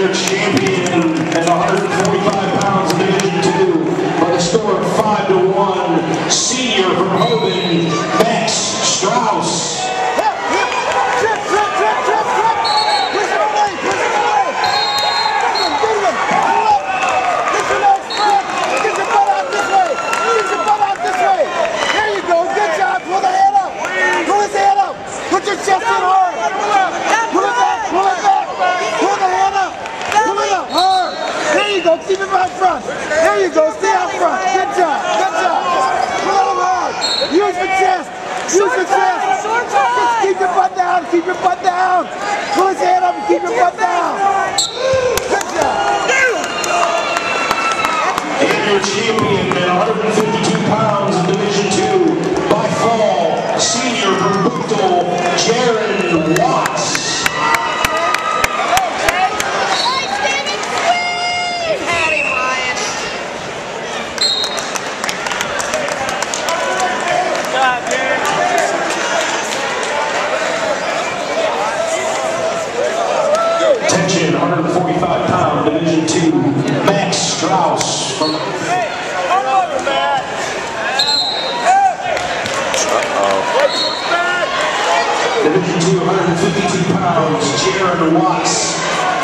your champion at 145 pounds in Division 2 by the score of 5-1, senior from Hogan, Max Strauss. Keep it out front. There you go. Stay out front. Good job. Good job. Pull it hard. Use the chest. Use the chest. Just keep your butt down. Keep your butt down. Pull his hand up and keep your butt down. Good job. And your champion at 152 pounds in Division 2 by fall, senior from Buchtel, Jaron Watts. Attention, 145-pound Division 2, Max Strauss from Division 2, 152 pounds, Jaron Watts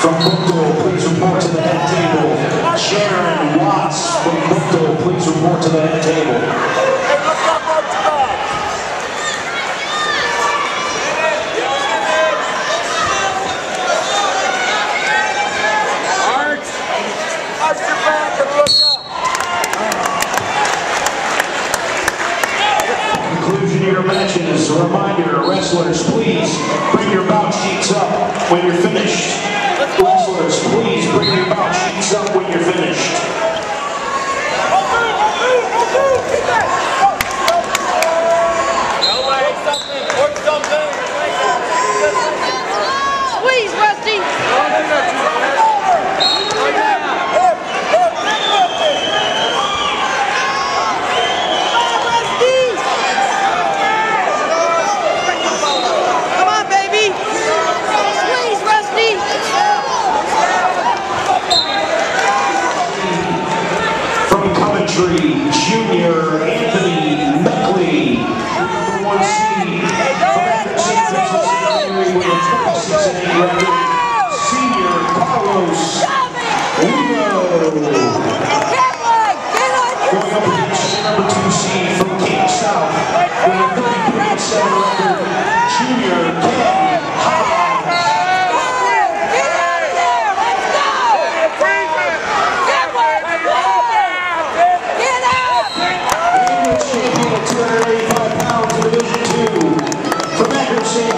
from Buchtel, please report to the head table. Jaron Watts from Buchtel, please report to the head table. Conclusion of your matches. A reminder, wrestlers, please bring your bout sheets up when you're finished. Wrestlers, please bring your bout sheets up when you're finished. Squeeze, Rusty! Junior Anthony Meckley, number 1 seed from Vincent-St with a 26-8 record. Senior Carlos Lino, going up against number 2 seed from King South with a 33-7 record. Junior Ken High. From Vincent-St.